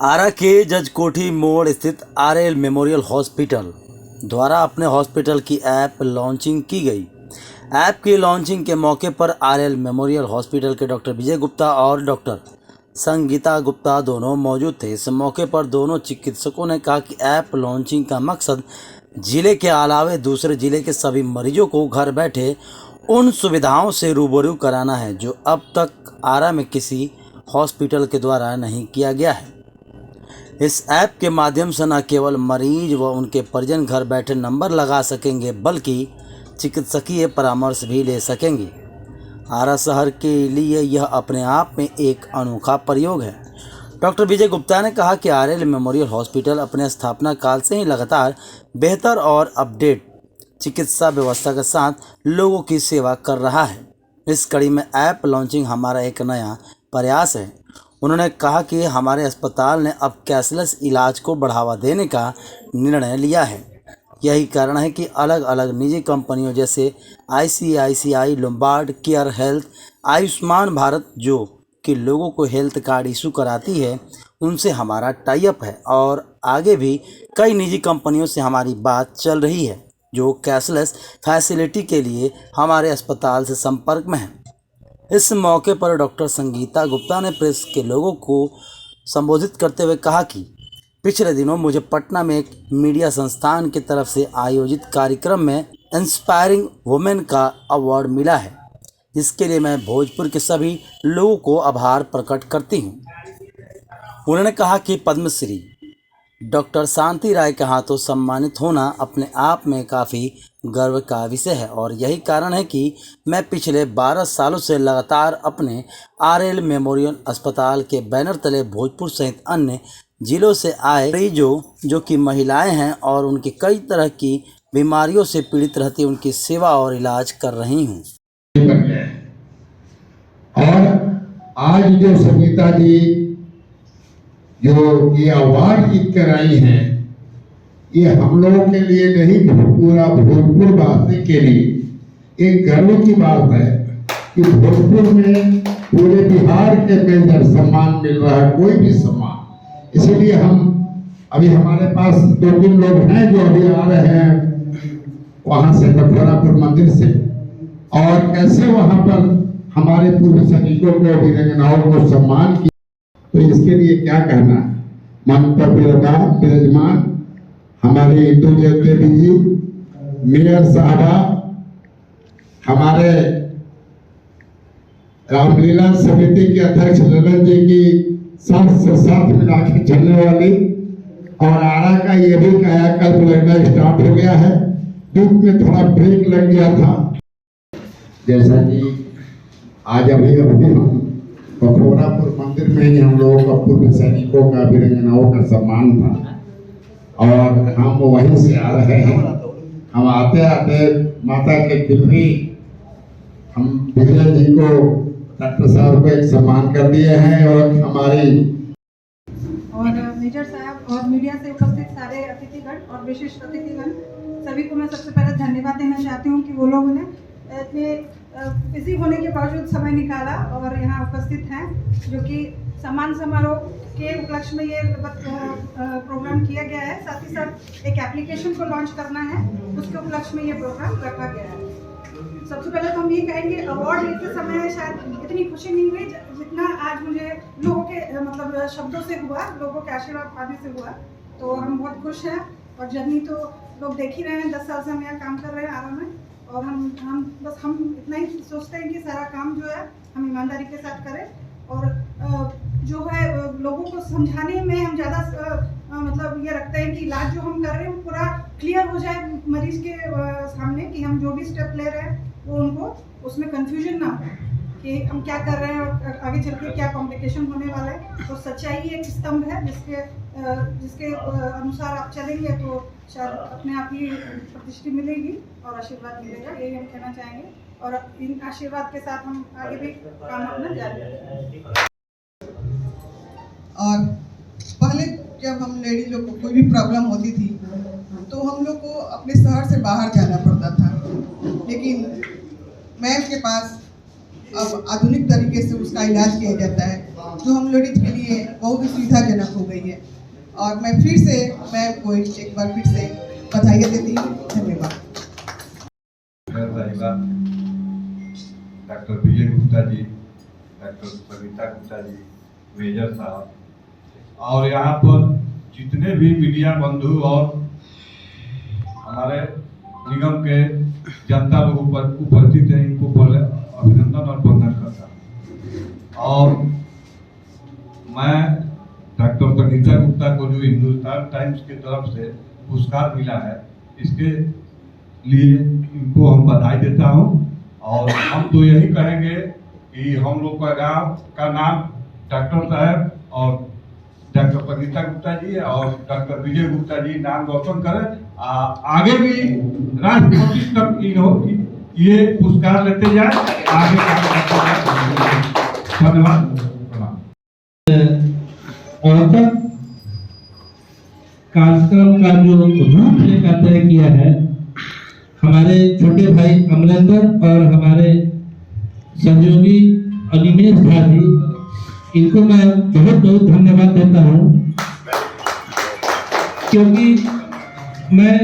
आरा के जजकोठी मोड़ स्थित आरएल मेमोरियल हॉस्पिटल द्वारा अपने हॉस्पिटल की ऐप लॉन्चिंग की गई। ऐप की लॉन्चिंग के मौके पर आरएल मेमोरियल हॉस्पिटल के डॉक्टर विजय गुप्ता और डॉक्टर संगीता गुप्ता दोनों मौजूद थे। इस मौके पर दोनों चिकित्सकों ने कहा कि ऐप लॉन्चिंग का मकसद जिले के अलावे दूसरे जिले के सभी मरीजों को घर बैठे उन सुविधाओं से रूबरू कराना है जो अब तक आरा में किसी हॉस्पिटल के द्वारा नहीं किया गया है। इस ऐप के माध्यम से न केवल मरीज व उनके परिजन घर बैठे नंबर लगा सकेंगे बल्कि चिकित्सकीय परामर्श भी ले सकेंगे। आरा शहर के लिए यह अपने आप में एक अनोखा प्रयोग है। डॉक्टर विजय गुप्ता ने कहा कि आरएल मेमोरियल हॉस्पिटल अपने स्थापना काल से ही लगातार बेहतर और अपडेट चिकित्सा व्यवस्था के साथ लोगों की सेवा कर रहा है। इस कड़ी में ऐप लॉन्चिंग हमारा एक नया प्रयास है। उन्होंने कहा कि हमारे अस्पताल ने अब कैशलेस इलाज को बढ़ावा देने का निर्णय लिया है। यही कारण है कि अलग अलग निजी कंपनियों जैसे ICICI, Lombard care health, Ayushman Bharat जो कि लोगों को हेल्थ कार्ड इशू कराती है, उनसे हमारा टाई अप है और आगे भी कई निजी कंपनियों से हमारी बात चल रही है जो कैशलेस फैसिलिटी के लिए हमारे अस्पताल से संपर्क में है। इस मौके पर डॉक्टर संगीता गुप्ता ने प्रेस के लोगों को संबोधित करते हुए कहा कि पिछले दिनों मुझे पटना में एक मीडिया संस्थान की तरफ से आयोजित कार्यक्रम में इंस्पायरिंग वुमेन का अवार्ड मिला है, जिसके लिए मैं भोजपुर के सभी लोगों को आभार प्रकट करती हूँ। उन्होंने कहा कि पद्मश्री डॉक्टर शांति राय के हाथों सम्मानित होना अपने आप में काफ़ी गर्व का विषय है और यही कारण है कि मैं पिछले 12 सालों से लगातार अपने आरएल मेमोरियल अस्पताल के बैनर तले भोजपुर सहित अन्य जिलों से आए मरीजों जो कि महिलाएं हैं और उनकी कई तरह की बीमारियों से पीड़ित रहती उनकी सेवा और इलाज कर रही हूँ। और आज जो संगीता जी जो ये अवार्ड जीत कर आई हैं, ये हम लोगों के लिए नहीं, पूरा भोजपुर वासी के लिए एक गर्व की बात है कि भोजपुर में पूरे बिहार के में सम्मान मिल रहा है, कोई भी सम्मान। इसीलिए हम अभी हमारे पास 2-3 लोग हैं जो अभी आ रहे हैं वहां से, कठोरापुर मंदिर से, और कैसे वहां पर हमारे पूर्व सैनिकों को, वीरांगनाओं को सम्मान किया। तो इसके लिए क्या कहना है, ममता विराजमान हमारे हिंदू देवी जी, मेयर साहबा, हमारे रामलीला समिति के अध्यक्ष ललन जी की साथ से साथ मिला के चलने वाली, और आरा का ये भी कायाकल्प लगना स्टार्ट हो गया है। बीच में थोड़ा ब्रेक लग गया था, जैसा कि आज अभी हम कठोरापुर मंदिर में ही हम लोगों का पूर्व सैनिकों का, वीरांगनाओं का सम्मान था और हम वहीं से आ रहे हैं। हम आते आते माता के कृपी हम विजय जी को, डॉक्टर साहब को एक सम्मान कर दिए हैं और हमारी मेजर साहब और मीडिया से उपस्थित सारे अतिथिगण और विशिष्ट अतिथिगण सभी को मैं सबसे पहले धन्यवाद देना चाहती हूँ कि वो लोगों ने इतने बिजी होने के बावजूद समय निकाला और यहाँ उपस्थित हैं, जो कि सम्मान समारोह के उपलक्ष्य में ये प्रोग्राम किया गया है। साथ ही साथ एक एप्लीकेशन को लॉन्च करना है, उसके उपलक्ष्य में ये प्रोग्राम रखा गया है। सबसे पहले तो हम ये कहेंगे, अवार्ड लेते समय शायद इतनी खुशी नहीं हुई जितना आज मुझे लोगों के मतलब शब्दों से हुआ, लोगों के आशीर्वाद पाने से हुआ। तो हम बहुत खुश हैं और जर्नी तो लोग देख ही रहे हैं, 10 साल से हम यहाँ काम कर रहे हैं आरा में, और हम इतना ही सोचते हैं कि सारा काम जो है हम ईमानदारी के साथ करें और जो है लोगों को समझाने में हम ज़्यादा मतलब ये रखते हैं कि इलाज जो हम कर रहे हैं वो पूरा क्लियर हो जाए मरीज के सामने, कि हम जो भी स्टेप ले रहे हैं वो उनको उसमें कंफ्यूजन ना हो कि हम क्या कर रहे हैं और आगे चल के क्या कॉम्प्लिकेशन होने वाला है। तो सच्चाई एक स्तंभ है जिसके अनुसार आप चलेंगे तो शायद अपने आप ही प्रतिष्ठा मिलेगी और आशीर्वाद मिलेगा, यही हम कहना चाहेंगे। और इन आशीर्वाद के साथ हम आगे भी काम अपना जारी रखेंगे। और पहले जब हम लेडीज लोग को कोई भी प्रॉब्लम होती थी तो हम लोग को अपने शहर से बाहर जाना पड़ता था, लेकिन मैम के पास अब आधुनिक तरीके से उसका इलाज किया जाता है। जो हम लेडीज के लिए बहुत ही सुविधाजनक हो गई है। और मैं फिर से मैम को एक बार फिर से बधाई देती हूँ। धन्यवाद। डॉक्टर विजय गुप्ता जी, डॉक्टर सविता गुप्ता जी, मेजर साहब और यहाँ पर जितने भी मीडिया बंधु और हमारे निगम के जनता लोग उपस्थित हैं, इनको पहले अभिनंदन और वंदन करता हूँ। और मैं डॉक्टर सविता गुप्ता को जो हिंदुस्तान टाइम्स की तरफ से पुरस्कार मिला है, इसके लिए इनको हम बधाई देता हूँ। और हम तो यही कहेंगे कि हम लोग का गांव का नाम डॉक्टर साहब और डॉक्टर सविता गुप्ता जी और डॉक्टर विजय गुप्ता जी नाम रोशन करें, आगे भी राष्ट्रपति तक ये पुरस्कार लेते जाए, आगे काम करते जाए। धन्यवाद। और कार्यक्रम का जो रूपरेखा तय किया है हमारे छोटे भाई अमरेंद्र और हमारे सहयोगी अनिमेश झा जी, इनको मैं बहुत बहुत धन्यवाद देता हूँ, क्योंकि मैं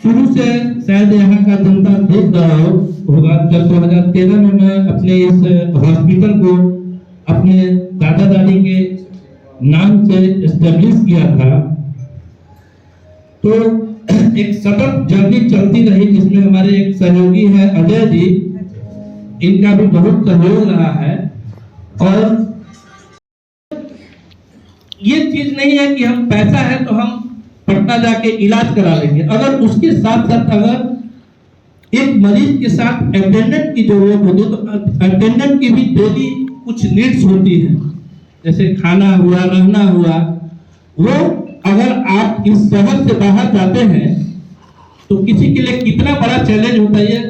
शुरू से शायद यहाँ का जनता देख रहा होगा। जब 2013 में मैं अपने इस हॉस्पिटल को अपने दादा दादी के नाम से एस्टेब्लिश किया था, तो एक सतत जर्नी चलती रही, जिसमें हमारे एक सहयोगी हैं अजय जी, इनका भी बहुत सहयोग रहा है। और ये चीज नहीं है कि हम पैसा है तो हम पटना जाके इलाज करा लेंगे, अगर उसके साथ साथ अगर एक मरीज के साथ अटेंडेंट की जरूरत होती है तो अटेंडेंट की भी डेली कुछ नीड्स होती है, जैसे खाना हुआ, रहना हुआ। वो अगर आप इस शहर से बाहर जाते हैं तो किसी के लिए कितना बड़ा चैलेंज होता है,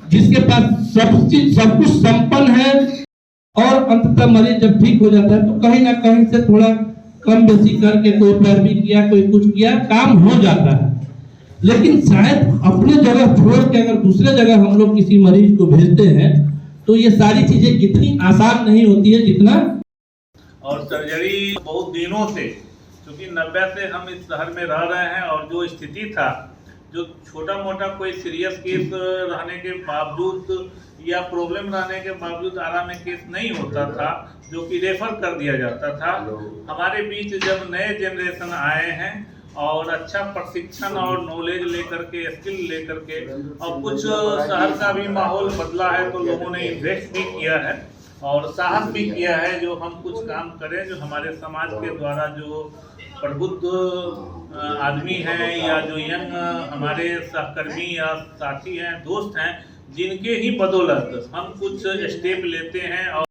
जिसके पास सब कुछ संपन्न है और अंततः मरीज जब ठीक हो जाता है तो कहीं ना कहीं से थोड़ा कम बेसी करके कोई पैरवी किया, कोई कुछ किया, काम हो जाता है। लेकिन शायद अपने जगह छोड़ के अगर दूसरे जगह हम लोग किसी मरीज को भेजते हैं तो ये सारी चीजें इतनी आसान नहीं होती है जितना। और सर्जरी बहुत दिनों से, क्योंकि 90 से हम इस शहर में रह रहे हैं, और जो स्थिति था, जो छोटा मोटा कोई सीरियस केस रहने के बावजूद या प्रॉब्लम रहने के बावजूद आराम में केस नहीं होता था, जो कि रेफर कर दिया जाता था। हमारे बीच जब नए जनरेशन आए हैं और अच्छा प्रशिक्षण और नॉलेज लेकर के, स्किल लेकर के, और कुछ शहर का भी माहौल बदला है, तो लोगों ने इन्वेस्ट भी किया है और साहस भी किया है जो हम कुछ काम करें, जो हमारे समाज के द्वारा जो प्रबुद्ध आदमी हैं या जो यंग हमारे सहकर्मी या साथी हैं, दोस्त हैं, जिनके ही बदौलत हम कुछ स्टेप लेते हैं और